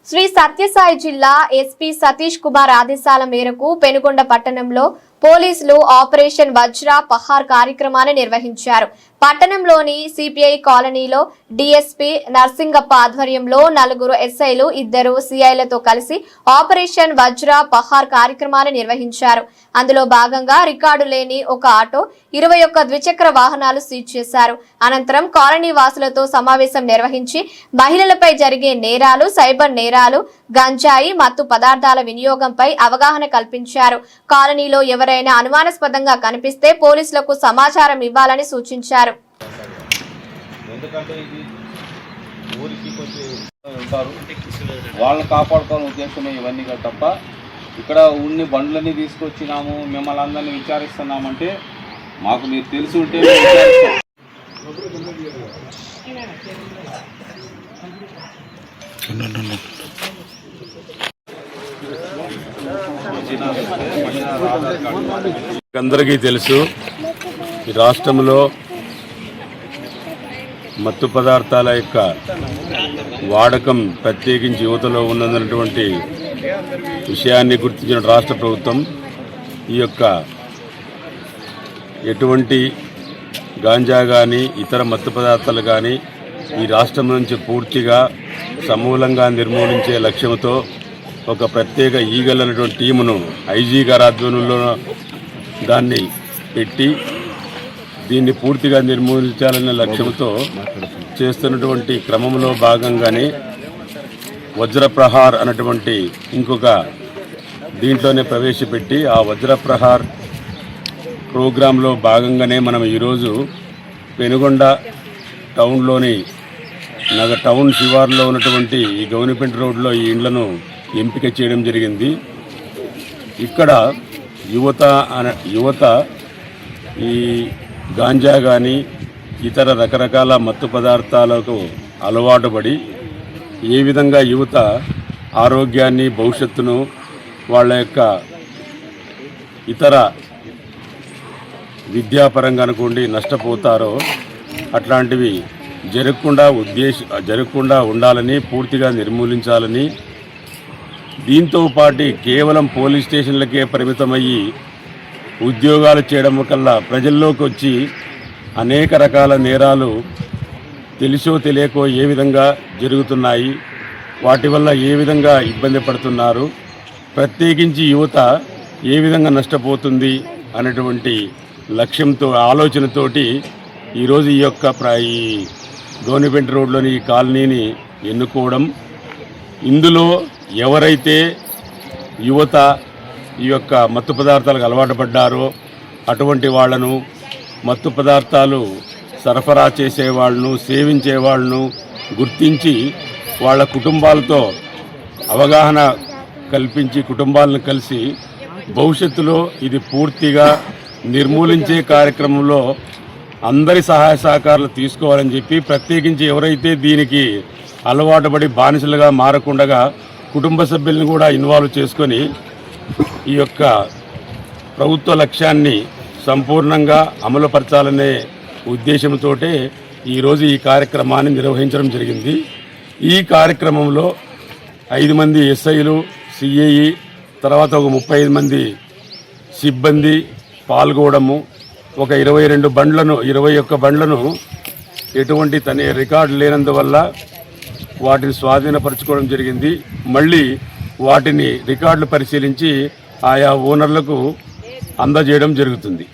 శ్రీ సత్యసాయి జిల్లా ఎస్పీ సతీష్ కుమార్ ఆదేశాల మేరకు పెనుగొండ పట్టణంలో పోలీసులు ఆపరేషన్ వజ్ర పహార్ కార్యక్రమాన్ని నిర్వహించారు. పట్టణంలోని సిపిఐ కాలనీలో డిఎస్పీ నర్సింగప్ప ఆధ్వర్యంలో 4 ఎస్ఐలు 2 సిఐలతో కలిసి ఆపరేషన్ వజ్ర పహార్ కార్యక్రమాన్ని నిర్వహించారు. అందులో భాగంగా రికార్డు లేని ఒక ఆటో 21 ద్విచక్ర వాహనాలు సీజ్ చేశారు. అనంతరం కాలనీ వాసులతో సమావేశం నిర్వహించి మహిళలపై జరిగే నేరాలు, సైబర్ నేరాలు, గంజాయి, మత్తు పదార్థాల వినియోగంపై అవగాహన కల్పించారు. కాలనీలో ఎవరైనా అనుమానాస్పదంగా కనిపిస్తే పోలీసులకు సమాచారం ఇవ్వాలని సూచించారు. ఎందుకంటే ఇది ఊరికి కొంచెం ఉంటారు, వాళ్ళని కాపాడుకోవాలని ఉద్దేశమే ఇవన్నీ తప్ప ఇక్కడ ఉన్ని బండ్లన్నీ తీసుకొచ్చినాము, మిమ్మల్ని అందరినీ విచారిస్తున్నామంటే మాకు మీరు తెలిసి ఉంటే అందరికీ తెలుసు, ఈ రాష్ట్రంలో మత్తు పదార్థాల యొక్క వాడకం ప్రత్యేకించి యువతలో ఉన్నటువంటి విషయాన్ని గుర్తించిన రాష్ట్ర ప్రభుత్వం ఈ యొక్క ఎటువంటి గాంజా కానీ ఇతర మత్తు పదార్థాలు కానీ ఈ రాష్ట్రం నుంచి పూర్తిగా సమూలంగా నిర్మూలించే లక్ష్యంతో ఒక ప్రత్యేక ఈగల్ అనేటువంటి టీమును ఐజీ గారి ఆధ్వర్యంలో దాన్ని పెట్టి దీన్ని పూర్తిగా నిర్మూలించాలనే లక్ష్యంతో చేస్తున్నటువంటి క్రమంలో భాగంగానే వజ్రప్రహార్ అన్నటువంటి ఇంకొక దీంట్లోనే ప్రవేశపెట్టి ఆ వజ్రప్రహార్ ప్రోగ్రాంలో భాగంగానే మనం ఈరోజు పెనుగొండ టౌన్లోని టౌన్ శివార్లో ఉన్నటువంటి ఈ గౌనిపెంట రోడ్లో ఈ ఇండ్లను ఎంపిక చేయడం జరిగింది. ఇక్కడ యువత ఈ గాంజా కానీ ఇతర రకరకాల మత్తు పదార్థాలకు అలవాటు పడి ఏ విధంగా యువత ఆరోగ్యాన్ని, భవిష్యత్తును, వాళ్ళ యొక్క ఇతర విద్యాపరంగా అనుకోండి నష్టపోతారో అట్లాంటివి జరగకుండా ఉండాలని, పూర్తిగా నిర్మూలించాలని, దీంతో పాటు కేవలం పోలీస్ స్టేషన్లకే పరిమితమయ్యి ఉద్యోగాలు చేయడం కల్లా ప్రజల్లోకి వచ్చి అనేక రకాల నేరాలు తెలిసో తెలియకో ఏ విధంగా జరుగుతున్నాయి, వాటి వల్ల ఏ విధంగా ఇబ్బంది పడుతున్నారు, ప్రత్యేకించి యువత ఏ విధంగా నష్టపోతుంది అనేటువంటి లక్ష్యంతో ఆలోచనతోటి ఈరోజు ఈ గౌనిపెంట రోడ్లోని ఈ కాలనీని ఎన్నుకోవడం. ఇందులో ఎవరైతే యువత ఈ యొక్క మత్తు పదార్థాలకు అలవాటు పడ్డారో అటువంటి వాళ్లను, మత్తు పదార్థాలు సరఫరా చేసేవాళ్లను, సేవించేవాళ్లను గుర్తించి వాళ్ళ కుటుంబాలతో అవగాహన కల్పించి కుటుంబాలను కలిసి భవిష్యత్తులో ఇది పూర్తిగా నిర్మూలించే కార్యక్రమంలో అందరి సహాయ సహకారాలు తీసుకోవాలని చెప్పి, ప్రత్యేకించి ఎవరైతే దీనికి అలవాటు పడి బానిసలుగా మారకుండా కుటుంబ సభ్యులను కూడా ఇన్వాల్వ్ చేసుకొని ఈ యొక్క ప్రభుత్వ లక్ష్యాన్ని సంపూర్ణంగా అమలుపరచాలనే ఉద్దేశంతో ఈరోజు ఈ కార్యక్రమాన్ని నిర్వహించడం జరిగింది. ఈ కార్యక్రమంలో 5 మంది ఎస్ఐలు, సిఐ, తర్వాత ఒక 35 మంది సిబ్బంది పాల్గొనడము, ఒక 21 బండ్లను ఎటువంటి రికార్డు లేనందువల్ల వాటిని స్వాధీనపరచుకోవడం జరిగింది. మళ్ళీ వాటిని రికార్డులు పరిశీలించి ఆయా ఓనర్లకు అందజేయడం జరుగుతుంది.